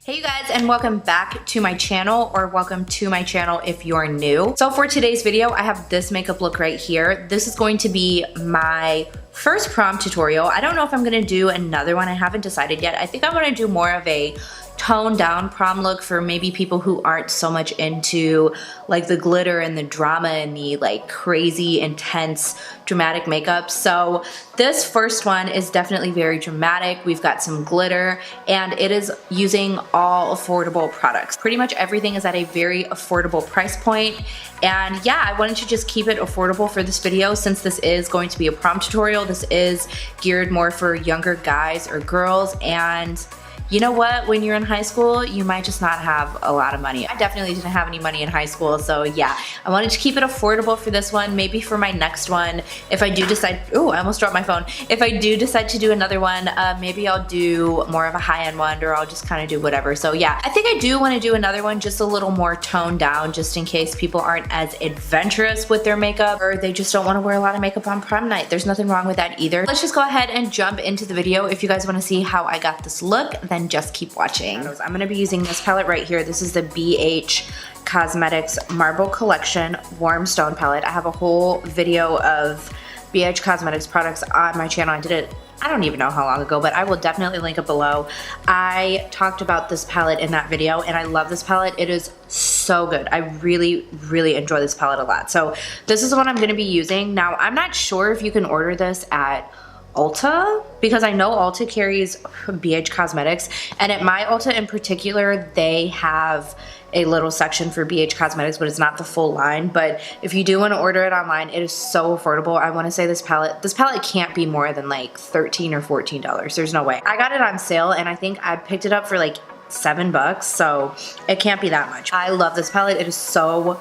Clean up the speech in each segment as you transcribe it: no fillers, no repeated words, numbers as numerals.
Hey you guys, and welcome back to my channel, or welcome to my channel if you're new. So for today's video, I have this makeup look right here. This is going to be my first prom tutorial. I don't know if I'm gonna do another one. I haven't decided yet. I think I'm gonna do more of a toned down prom look for maybe people who aren't so much into like the glitter and the drama and the like crazy intense dramatic makeup. So this first one is definitely very dramatic. We've got some glitter and it is using all affordable products. Pretty much everything is at a very affordable price point. And yeah, I wanted to just keep it affordable for this video since this is going to be a prom tutorial. This is geared more for younger guys or girls, and you know what? When you're in high school, you might just not have a lot of money. I definitely didn't have any money in high school, so yeah. I wanted to keep it affordable for this one, maybe for my next one. If I do decide, ooh, I almost dropped my phone. If I do decide to do another one, maybe I'll do more of a high-end one, or I'll just kind of do whatever. So yeah, I think I do want to do another one just a little more toned down, just in case people aren't as adventurous with their makeup, or they just don't want to wear a lot of makeup on prom night. There's nothing wrong with that either. Let's just go ahead and jump into the video. If you guys want to see how I got this look, then just keep watching. I'm gonna be using this palette right here. This is the Beige Cosmetics Marble Collection Warm Stone palette. I have a whole video of Beige Cosmetics products on my channel. I did it, I don't even know how long ago, but I will definitely link it below. I talked about this palette in that video and I love this palette. It is so good. I really enjoy this palette a lot. So this is what I'm gonna be using. Now, I'm not sure if you can order this at Ulta, because I know Ulta carries BH Cosmetics, and at my Ulta in particular, they have a little section for BH Cosmetics, but it's not the full line. But if you do want to order it online, it is so affordable. I want to say this palette can't be more than like $13 or $14. There's no way. I got it on sale and I think I picked it up for like $7, so it can't be that much. I love this palette. It is so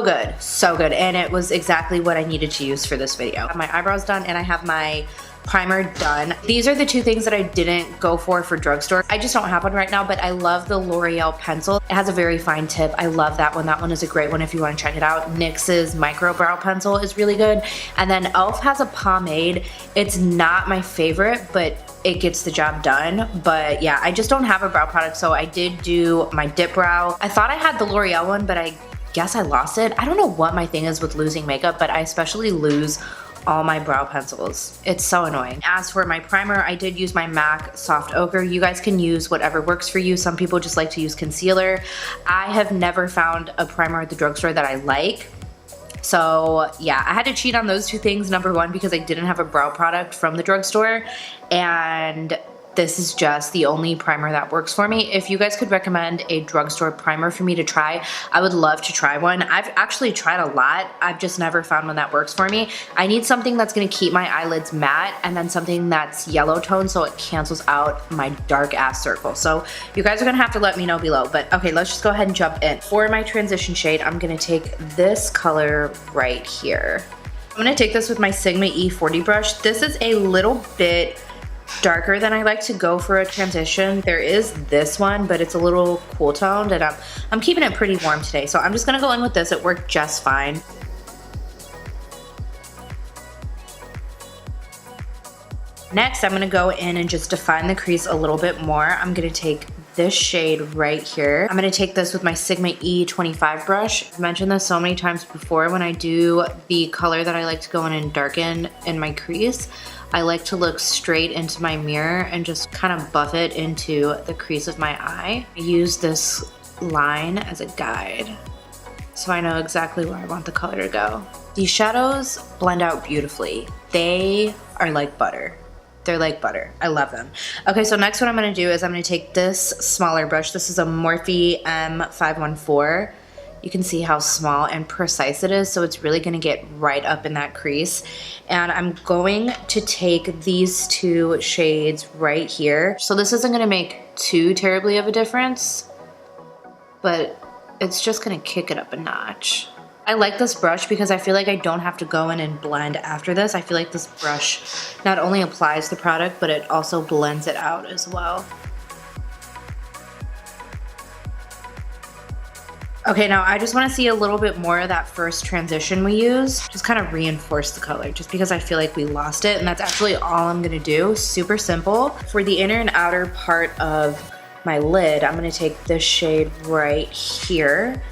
good, and it was exactly what I needed to use for this video. I have my eyebrows done and I have my primer done. These are the two things that I didn't go for drugstore. I just don't have one right now, but I love the L'Oreal pencil. It has a very fine tip. I love that one. That one is a great one if you want to check it out. NYX's micro brow pencil is really good. And then e.l.f. has a pomade. It's not my favorite, but it gets the job done. But yeah, I just don't have a brow product, so I did do my dip brow. I thought I had the L'Oreal one, but I guess I lost it. I don't know what my thing is with losing makeup, but I especially lose all my brow pencils. It's so annoying. As for my primer, I did use my MAC Soft Ochre. You guys can use whatever works for you. Some people just like to use concealer. I have never found a primer at the drugstore that I like. So yeah, I had to cheat on those two things. Number one, because I didn't have a brow product from the drugstore, and this is just the only primer that works for me. If you guys could recommend a drugstore primer for me to try, I would love to try one. I've actually tried a lot. I've just never found one that works for me. I need something that's gonna keep my eyelids matte, and then something that's yellow tone so it cancels out my dark ass circle. So you guys are gonna have to let me know below. But okay, let's just go ahead and jump in. For my transition shade, I'm gonna take this color right here. I'm gonna take this with my Sigma E40 brush. This is a little bit darker than I like to go for a transition. There is this one, but it's a little cool toned, and I'm keeping it pretty warm today. So I'm just gonna go in with this. It worked just fine. Next, I'm gonna go in and just define the crease a little bit more. I'm gonna take this shade right here. I'm gonna take this with my Sigma E25 brush. I've mentioned this so many times before. When I do the color that I like to go in and darken in my crease, I like to look straight into my mirror and just kind of buff it into the crease of my eye. I use this line as a guide, so I know exactly where I want the color to go. These shadows blend out beautifully. They are like butter. They're like butter. I love them. Okay, so next what I'm gonna do is I'm gonna take this smaller brush. This is a Morphe M514. You can see how small and precise it is, so it's really gonna get right up in that crease. And I'm going to take these two shades right here. So this isn't gonna make too terribly of a difference, but it's just gonna kick it up a notch. I like this brush because I feel like I don't have to go in and blend after this. I feel like this brush not only applies the product, but it also blends it out as well. Okay, now I just want to see a little bit more of that first transition we used. Just kind of reinforce the color, just because I feel like we lost it, and that's actually all I'm gonna do. Super simple. For the inner and outer part of my lid, I'm gonna take this shade right here.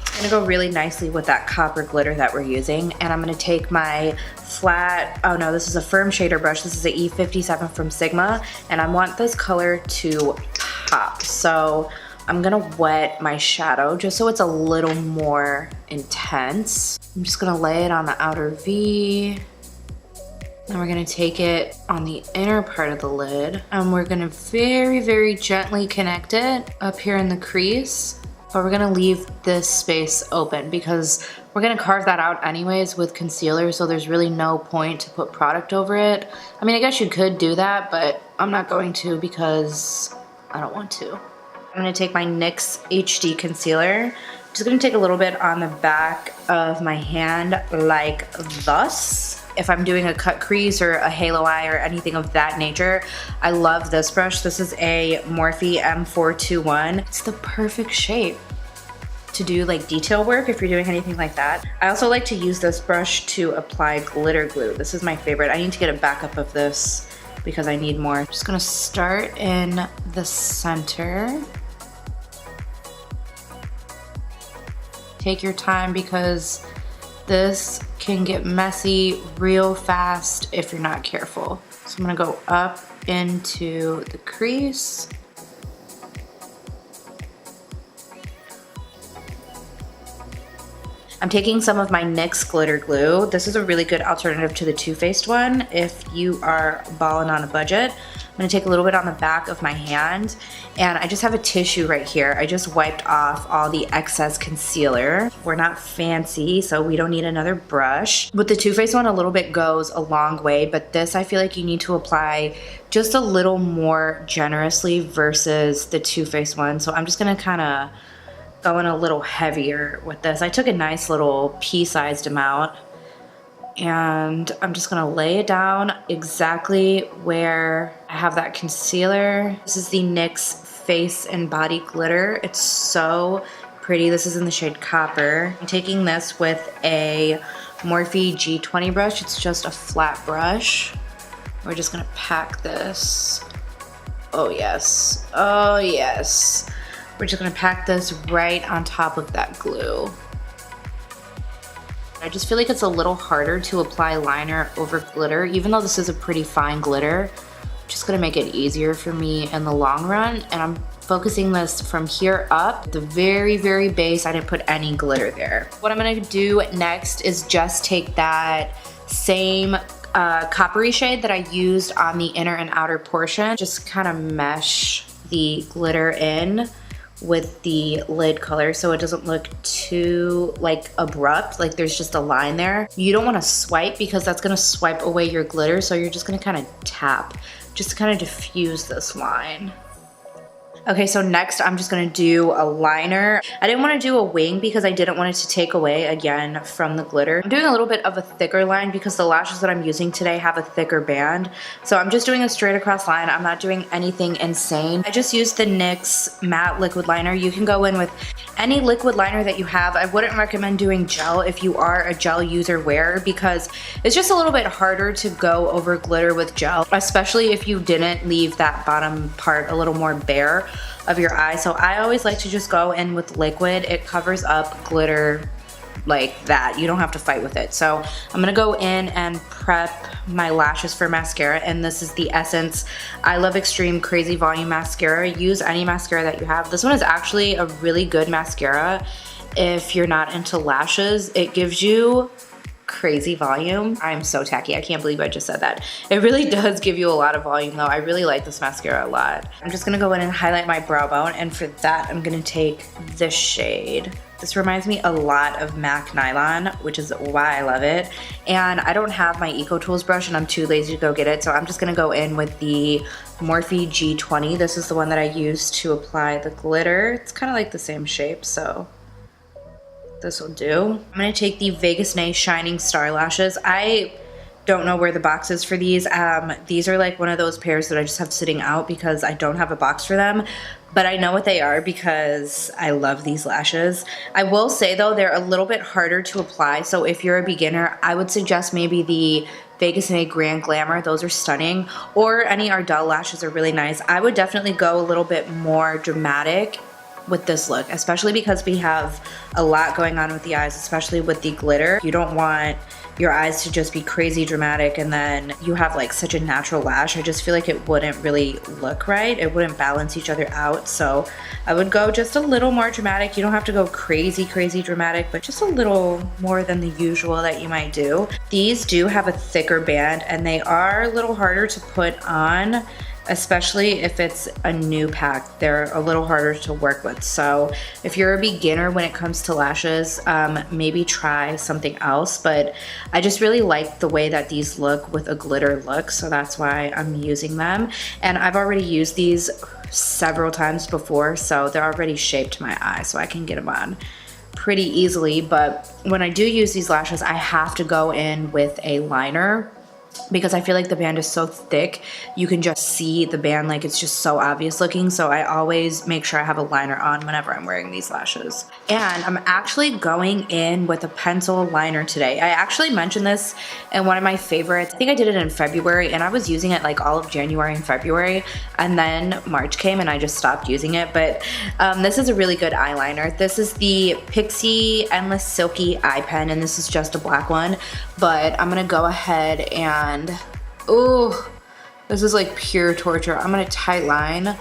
It's gonna go really nicely with that copper glitter that we're using. And I'm gonna take my flat, oh no, this is a firm shader brush. This is a E57 from Sigma, and I want this color to pop. So I'm gonna wet my shadow just so it's a little more intense. I'm just gonna lay it on the outer V. Then we're gonna take it on the inner part of the lid, and we're gonna very, very gently connect it up here in the crease. But we're gonna leave this space open because we're gonna carve that out anyways with concealer, so there's really no point to put product over it. I mean, I guess you could do that, but I'm not going to because I don't want to. I'm gonna take my NYX HD concealer. I'm just gonna take a little bit on the back of my hand like thus. If I'm doing a cut crease or a halo eye or anything of that nature, I love this brush. This is a Morphe M421. It's the perfect shape to do like detail work if you're doing anything like that. I also like to use this brush to apply glitter glue. This is my favorite. I need to get a backup of this because I need more. I'm just gonna start in the center. Take your time because this can get messy real fast if you're not careful. So I'm gonna go up into the crease. I'm taking some of my NYX glitter glue. This is a really good alternative to the Too Faced one if you are balling on a budget. I'm gonna take a little bit on the back of my hand, and I just have a tissue right here. I just wiped off all the excess concealer. We're not fancy, so we don't need another brush. With the Too Faced one, a little bit goes a long way, but this I feel like you need to apply just a little more generously versus the Too Faced one. So I'm just gonna kinda go in a little heavier with this. I took a nice little pea-sized amount, and I'm just gonna lay it down exactly where I have that concealer. This is the NYX Face and Body Glitter. It's so pretty. This is in the shade Copper. I'm taking this with a Morphe G20 brush. It's just a flat brush. We're just gonna pack this. Oh yes, oh yes. We're just gonna pack this right on top of that glue. I just feel like it's a little harder to apply liner over glitter, even though this is a pretty fine glitter. Just gonna make it easier for me in the long run, and I'm focusing this from here up. The very, very base, I didn't put any glitter there. What I'm gonna do next is just take that same coppery shade that I used on the inner and outer portion, just kind of mesh the glitter in with the lid color so it doesn't look too like abrupt, like there's just a line there. You don't want to swipe because that's going to swipe away your glitter, so you're just going to kind of tap just to kind of diffuse this line. Okay, so next I'm just gonna do a liner. I didn't want to do a wing because I didn't want it to take away again from the glitter. I'm doing a little bit of a thicker line because the lashes that I'm using today have a thicker band. So I'm just doing a straight across line. I'm not doing anything insane. I just used the NYX matte liquid liner. You can go in with any liquid liner that you have. I wouldn't recommend doing gel if you are a gel user wearer because it's just a little bit harder to go over glitter with gel, especially if you didn't leave that bottom part a little more bare of your eye. So I always like to just go in with liquid. It covers up glitter like that. You don't have to fight with it. So I'm gonna go in and prep my lashes for mascara, and this is the Essence I Love Extreme Crazy Volume Mascara. Use any mascara that you have. This one is actually a really good mascara if you're not into lashes. It gives you crazy volume. I'm so tacky. I can't believe I just said that. It really does give you a lot of volume though. I really like this mascara a lot. I'm just gonna go in and highlight my brow bone, and for that I'm gonna take this shade. This reminds me a lot of MAC Nylon, which is why I love it. And I don't have my Eco Tools brush and I'm too lazy to go get it, so I'm just gonna go in with the Morphe G20. This is the one that I use to apply the glitter. It's kind of like the same shape, so this will do. I'm gonna take the Vegas Nay Shining Star Lashes. I don't know where the box is for these. These are like one of those pairs that I just have sitting out because I don't have a box for them, but I know what they are because I love these lashes. I will say though, they're a little bit harder to apply, so if you're a beginner, I would suggest maybe the Vegas and A Grand Glamour. Those are stunning. Or any Ardell lashes are really nice. I would definitely go a little bit more dramatic with this look, especially because we have a lot going on with the eyes, especially with the glitter. You don't want your eyes to just be crazy dramatic and then you have like such a natural lash. I just feel like it wouldn't really look right. It wouldn't balance each other out. So I would go just a little more dramatic. You don't have to go crazy dramatic, but just a little more than the usual that you might do. These do have a thicker band and they are a little harder to put on, especially if it's a new pack. They're a little harder to work with. So if you're a beginner when it comes to lashes, maybe try something else. But I just really like the way that these look with a glitter look, so that's why I'm using them. And I've already used these several times before, so they're already shaped my eye, so I can get them on pretty easily. But when I do use these lashes, I have to go in with a liner, because I feel like the band is so thick, you can just see the band, like it's just so obvious looking. So I always make sure I have a liner on whenever I'm wearing these lashes. And I'm actually going in with a pencil liner today. I actually mentioned this in one of my favorites. I think I did it in February, and I was using it like all of January and February, and then March came and I just stopped using it. But this is a really good eyeliner. This is the Pixie Endless Silky Eye Pen, and this is just a black one. But I'm gonna go ahead and, ooh, this is like pure torture. I'm gonna tight line.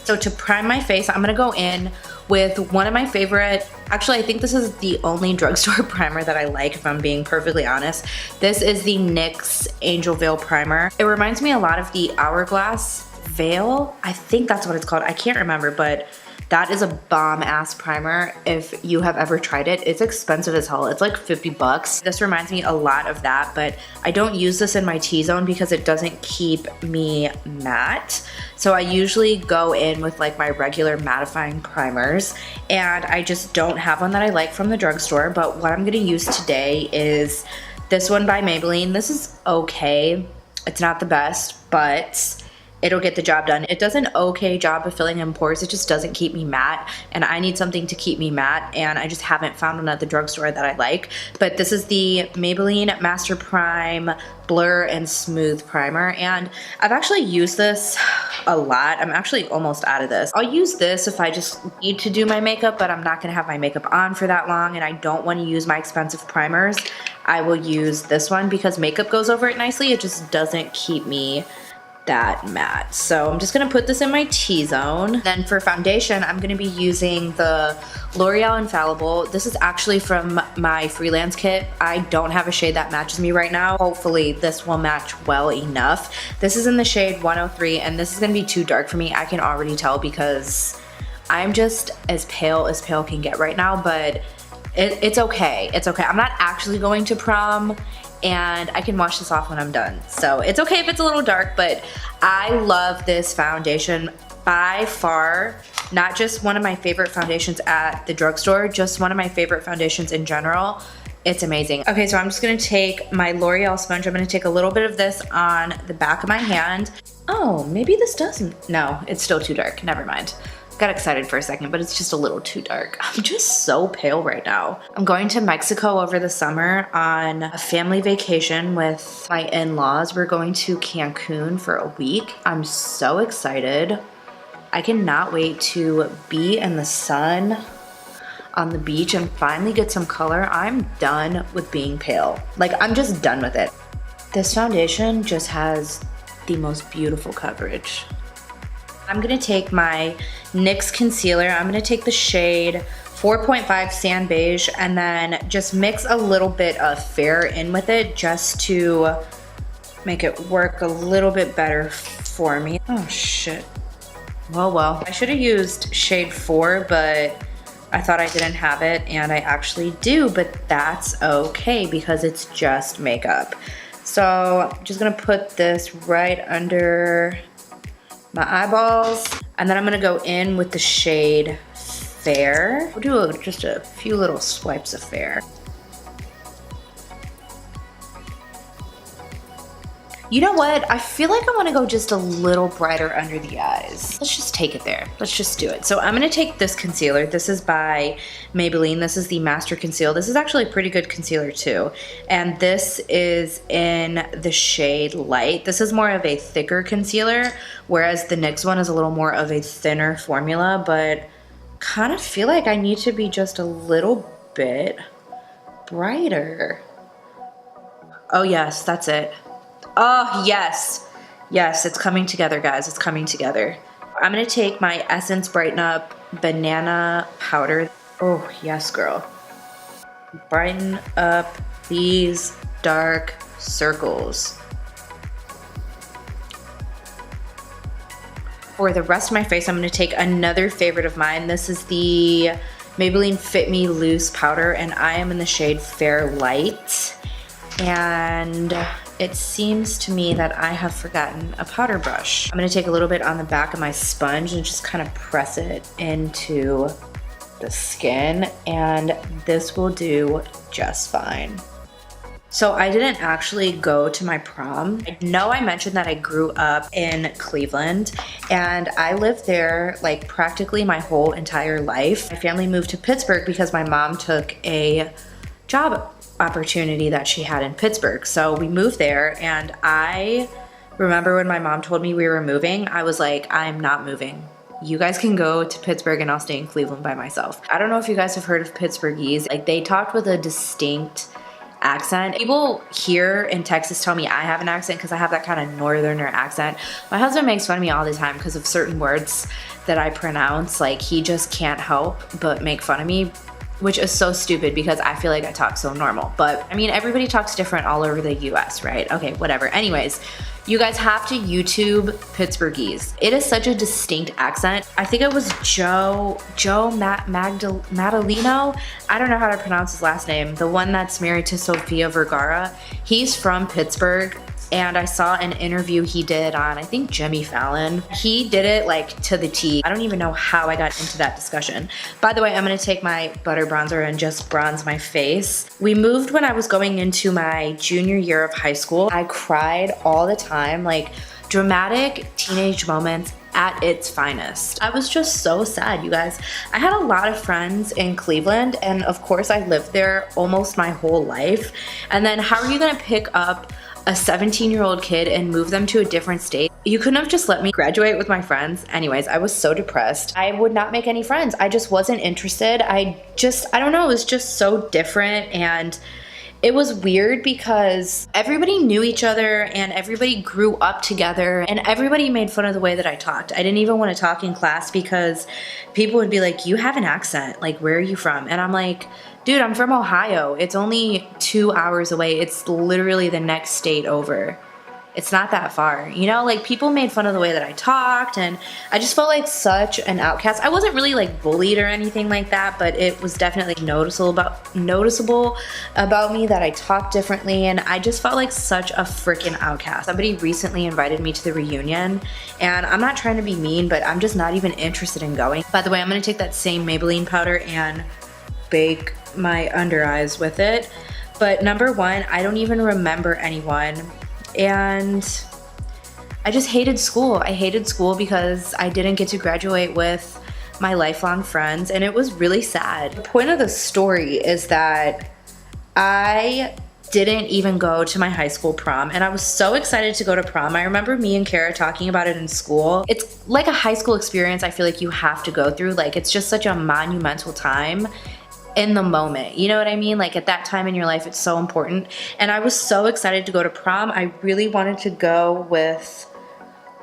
So to prime my face, I'm gonna go in with one of my favorite, actually I think this is the only drugstore primer that I like, if I'm being perfectly honest. This is the NYX Angel Veil Primer. It reminds me a lot of the Hourglass Veil. I think that's what it's called. I can't remember, but that is a bomb ass primer if you have ever tried it. It's expensive as hell. It's like 50 bucks. This reminds me a lot of that, but I don't use this in my T-zone because it doesn't keep me matte. So I usually go in with like my regular mattifying primers, and I just don't have one that I like from the drugstore. But what I'm gonna use today is this one by Maybelline. This is okay. It's not the best, but it'll get the job done. It does an okay job of filling in pores. It just doesn't keep me matte, and I need something to keep me matte, and I just haven't found one at the drugstore that I like. But this is the Maybelline Master Prime Blur and Smooth Primer, and I've actually used this a lot. I'm actually almost out of this. I'll use this if I just need to do my makeup, but I'm not gonna have my makeup on for that long, and I don't wanna use my expensive primers. I will use this one because makeup goes over it nicely. It just doesn't keep me that matte. So I'm just gonna put this in my T-zone. Then for foundation, I'm gonna be using the L'Oreal Infallible. This is actually from my freelance kit. I don't have a shade that matches me right now. Hopefully this will match well enough. This is in the shade 103, and this is gonna be too dark for me. I can already tell because I'm just as pale can get right now, but it's okay. It's okay. I'm not actually going to prom, and I can wash this off when I'm done. So it's okay if it's a little dark, but I love this foundation by far. Not just one of my favorite foundations at the drugstore, just one of my favorite foundations in general. It's amazing. Okay, so I'm just gonna take my L'Oreal sponge. I'm gonna take a little bit of this on the back of my hand. Oh, maybe this doesn't. No, it's still too dark. Never mind. Got excited for a second, but it's just a little too dark. I'm just so pale right now. I'm going to Mexico over the summer on a family vacation with my in-laws. We're going to Cancun for a week. I'm so excited. I cannot wait to be in the sun on the beach and finally get some color. I'm done with being pale. Like, I'm just done with it. This foundation just has the most beautiful coverage. I'm gonna take my NYX concealer. I'm gonna take the shade 4.5 Sand Beige and then just mix a little bit of fair in with it just to make it work a little bit better for me. Oh shit. Well. I should have used shade 4, but I thought I didn't have it, and I actually do, but that's okay because it's just makeup. So I'm just gonna put this right under my eyeballs, and then I'm gonna go in with the shade Fair. We'll do just a few little swipes of Fair. You know what? I feel like I want to go just a little brighter under the eyes. Let's just take it there. Let's just do it. So I'm going to take this concealer. This is by Maybelline. This is the Master Conceal. This is actually a pretty good concealer too. And this is in the shade Light. This is more of a thicker concealer, whereas the NYX one is a little more of a thinner formula, but kind of feel like I need to be just a little bit brighter. Oh yes, that's it. Oh, yes. Yes, it's coming together, guys. It's coming together. I'm going to take my Essence Brighten Up Banana Powder. Oh, yes, girl. Brighten up these dark circles. For the rest of my face, I'm going to take another favorite of mine. This is the Maybelline Fit Me Loose Powder, and I am in the shade Fair Light. And it seems to me that I have forgotten a powder brush. I'm gonna take a little bit on the back of my sponge and just kind of press it into the skin, and this will do just fine. So I didn't actually go to my prom. I know I mentioned that I grew up in Cleveland, and I lived there like practically my whole entire life. My family moved to Pittsburgh because my mom took a job opportunity that she had in Pittsburgh. So we moved there, and I remember when my mom told me we were moving, I was like, I'm not moving. You guys can go to Pittsburgh and I'll stay in Cleveland by myself. I don't know if you guys have heard of Pittsburghese. Like, they talked with a distinct accent. People here in Texas tell me I have an accent because I have that kind of northerner accent. My husband makes fun of me all the time because of certain words that I pronounce. Like, he just can't help but make fun of me, which is so stupid because I feel like I talk so normal. But I mean, everybody talks different all over the US, right? Okay, whatever. Anyways, you guys have to YouTube Pittsburghese. It is such a distinct accent. I think it was Magdaleno. I don't know how to pronounce his last name. The one that's married to Sofia Vergara. He's from Pittsburgh. And I saw an interview he did on, I think, Jimmy Fallon. He did it like to the T. I don't even know how I got into that discussion. By the way, I'm gonna take my butter bronzer and just bronze my face. We moved when I was going into my junior year of high school. I cried all the time, like dramatic teenage moments at its finest. I was just so sad, you guys. I had a lot of friends in Cleveland, and of course I lived there almost my whole life. And then how are you gonna pick up a 17-year-old kid and move them to a different state? You couldn't have just let me graduate with my friends. Anyways, I was so depressed. I would not make any friends. I just wasn't interested. I don't know, it was just so different, and it was weird because everybody knew each other and everybody grew up together, and everybody made fun of the way that I talked. I didn't even want to talk in class because people would be like, you have an accent, like, where are you from? And I'm like, dude, I'm from Ohio. It's only 2 hours away. It's literally the next state over. It's not that far. You know, like, people made fun of the way that I talked, and I just felt like such an outcast. I wasn't really like bullied or anything like that, but it was definitely noticeable about me that I talked differently, and I just felt like such a freaking outcast. Somebody recently invited me to the reunion, and I'm not trying to be mean, but I'm just not even interested in going. By the way, I'm gonna take that same Maybelline powder and bake my under eyes with it. But number one, I don't even remember anyone, and I just hated school. I hated school because I didn't get to graduate with my lifelong friends, and it was really sad. The point of the story is that I didn't even go to my high school prom, and I was so excited to go to prom. I remember me and Kara talking about it in school. It's like a high school experience I feel like you have to go through. Like, it's just such a monumental time in the moment, you know what I mean? Like, at that time in your life, it's so important. And I was so excited to go to prom. I really wanted to go with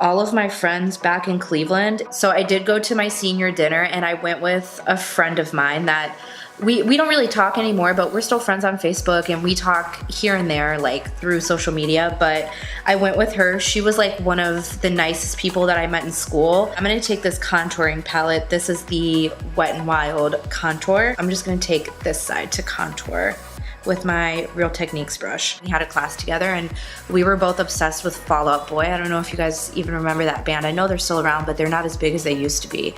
all of my friends back in Cleveland. So I did go to my senior dinner, and I went with a friend of mine that we don't really talk anymore, but we're still friends on Facebook, and we talk here and there, like, through social media. But I went with her. She was like one of the nicest people that I met in school. I'm gonna take this contouring palette. This is the Wet n Wild contour. I'm just gonna take this side to contour with my Real Techniques brush. We had a class together, and we were both obsessed with Fall Out Boy. I don't know if you guys even remember that band. I know they're still around, but they're not as big as they used to be.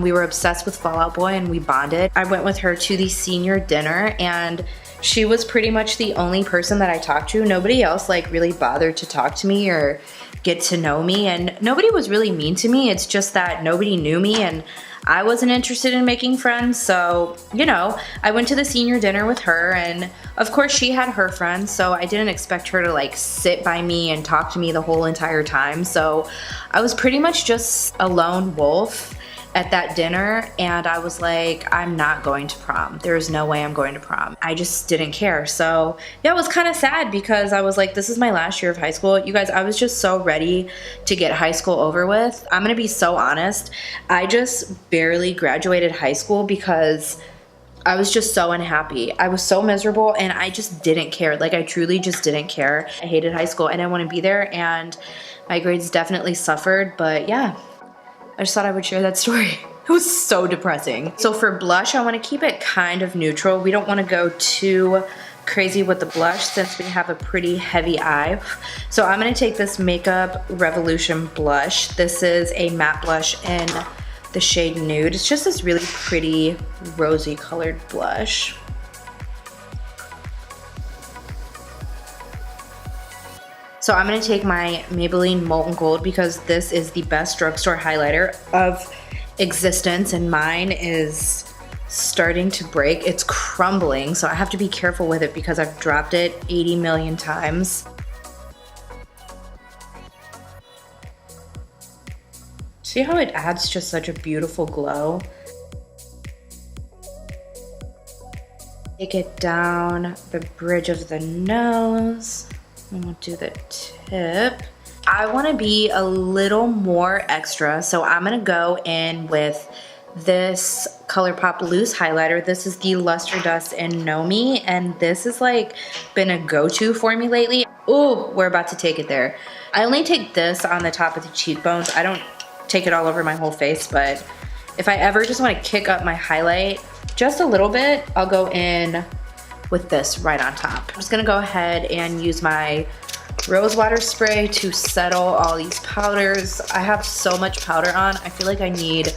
We were obsessed with Fall Out Boy, and we bonded. I went with her to the senior dinner, and she was pretty much the only person that I talked to. Nobody else like really bothered to talk to me or get to know me, and nobody was really mean to me. It's just that nobody knew me and I wasn't interested in making friends. So, you know, I went to the senior dinner with her, and of course she had her friends, so I didn't expect her to like sit by me and talk to me the whole entire time. So I was pretty much just a lone wolf at that dinner, and I was like, I'm not going to prom. There's no way I'm going to prom. I just didn't care. So yeah, it was kind of sad because I was like, this is my last year of high school. You guys, I was just so ready to get high school over with. I'm gonna be so honest. I just barely graduated high school because I was just so unhappy. I was so miserable and I just didn't care. Like, I truly just didn't care. I hated high school. I didn't want to be there, and my grades definitely suffered, but yeah. I just thought I would share that story. It was so depressing. So for blush, I want to keep it kind of neutral. We don't want to go too crazy with the blush since we have a pretty heavy eye. So I'm going to take this Makeup Revolution blush. This is a matte blush in the shade Nude. It's just this really pretty rosy colored blush. So I'm gonna take my Maybelline Molten Gold because this is the best drugstore highlighter of existence, and mine is starting to break. It's crumbling, so I have to be careful with it because I've dropped it 80 million times. See how it adds just such a beautiful glow? Take it down the bridge of the nose. And we'll do the tip. I want to be a little more extra, so I'm going to go in with this ColourPop loose highlighter. This is the Luster Dust in Know Me, and this has like been a go-to for me lately. Ooh, we're about to take it there. I only take this on the top of the cheekbones. I don't take it all over my whole face, but if I ever just want to kick up my highlight just a little bit, I'll go in with this right on top. I'm just gonna go ahead and use my rose water spray to settle all these powders. I have so much powder on. I feel like I need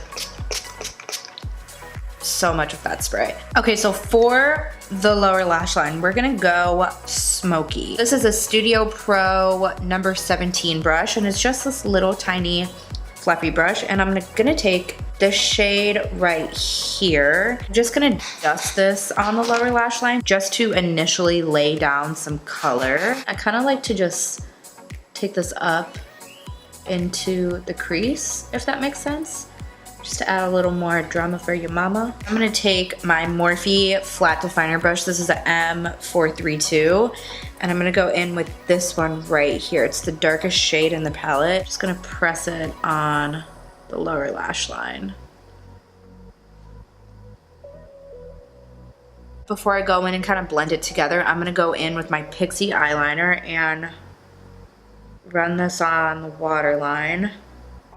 so much of that spray. Okay, so for the lower lash line, we're gonna go smoky. This is a Studio Pro number 17 brush, and it's just this little tiny fluffy brush, and I'm gonna take the shade right here. I'm just gonna dust this on the lower lash line just to initially lay down some color. I kind of like to just take this up into the crease, if that makes sense. Just to add a little more drama for your mama. I'm gonna take my Morphe flat definer brush. This is a M432. And I'm gonna go in with this one right here. It's the darkest shade in the palette. Just gonna press it on the lower lash line. Before I go in and kind of blend it together, I'm gonna go in with my Pixie eyeliner and run this on the waterline.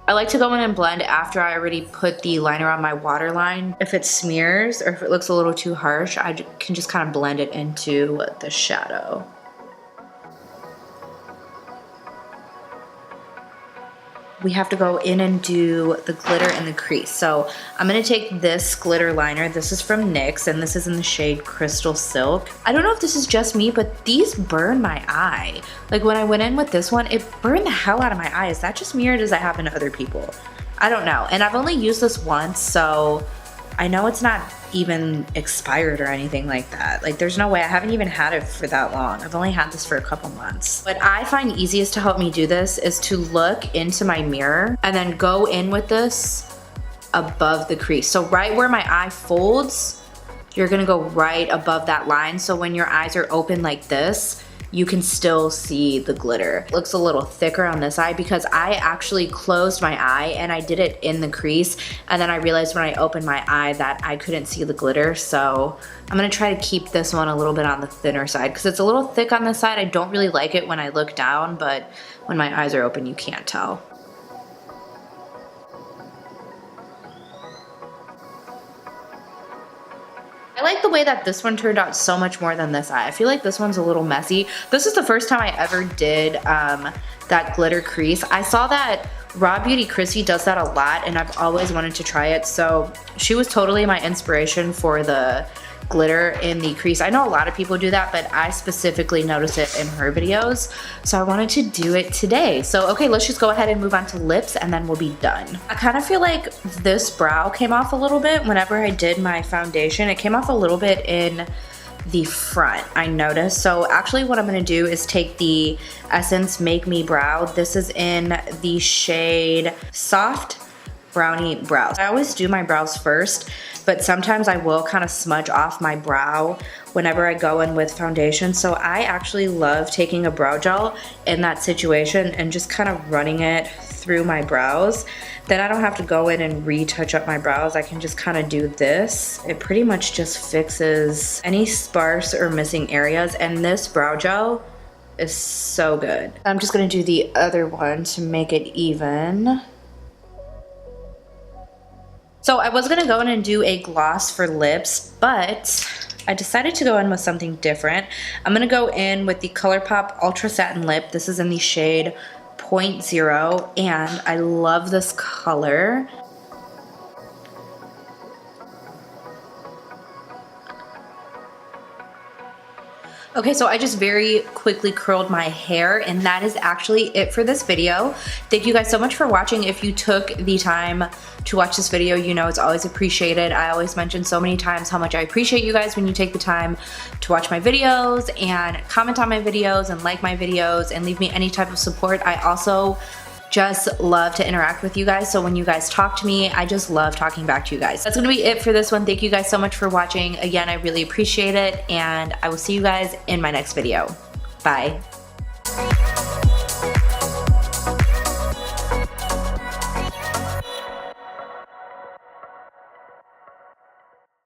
I like to go in and blend after I already put the liner on my waterline. If it smears or if it looks a little too harsh, I can just kind of blend it into the shadow. We have to go in and do the glitter in the crease. So I'm gonna take this glitter liner. This is from NYX, and this is in the shade Crystal Silk. I don't know if this is just me, but these burn my eye. Like when I went in with this one, it burned the hell out of my eye. Is that just me or does that happen to other people? I don't know. And I've only used this once, so I know it's not even expired or anything like that. Like there's no way. I haven't even had it for that long. I've only had this for a couple months. What I find easiest to help me do this is to look into my mirror and then go in with this above the crease. So right where my eye folds, you're gonna go right above that line. So when your eyes are open like this, you can still see the glitter. It looks a little thicker on this eye because I actually closed my eye and I did it in the crease, and then I realized when I opened my eye that I couldn't see the glitter. So I'm gonna try to keep this one a little bit on the thinner side because it's a little thick on this side. I don't really like it when I look down, but when my eyes are open, you can't tell. I like the way that this one turned out so much more than this eye. I feel like this one's a little messy. This is the first time I ever did that glitter crease. I saw that Raw Beauty Chrissy does that a lot and I've always wanted to try it. So she was totally my inspiration for the glitter in the crease. I know a lot of people do that, but I specifically notice it in her videos. So I wanted to do it today. So, okay, let's just go ahead and move on to lips and then we'll be done. I kind of feel like this brow came off a little bit whenever I did my foundation. It came off a little bit in the front, I noticed. So actually what I'm gonna do is take the Essence Make Me Brow. This is in the shade Soft Brownie Brows. I always do my brows first, but sometimes I will kind of smudge off my brow whenever I go in with foundation. So I actually love taking a brow gel in that situation and just kind of running it through my brows. Then I don't have to go in and retouch up my brows. I can just kind of do this. It pretty much just fixes any sparse or missing areas, and this brow gel is so good. I'm just gonna do the other one to make it even. So I was gonna go in and do a gloss for lips, but I decided to go in with something different. I'm gonna go in with the ColourPop Ultra Satin Lip. This is in the shade 0.0, and I love this color. Okay, so I just very quickly curled my hair, and that is actually it for this video. Thank you guys so much for watching. If you took the time to watch this video, you know it's always appreciated. I always mention so many times how much I appreciate you guys when you take the time to watch my videos and comment on my videos and like my videos and leave me any type of support. I also just love to interact with you guys. So when you guys talk to me, I just love talking back to you guys. That's gonna be it for this one. Thank you guys so much for watching. Again, I really appreciate it, and I will see you guys in my next video. Bye.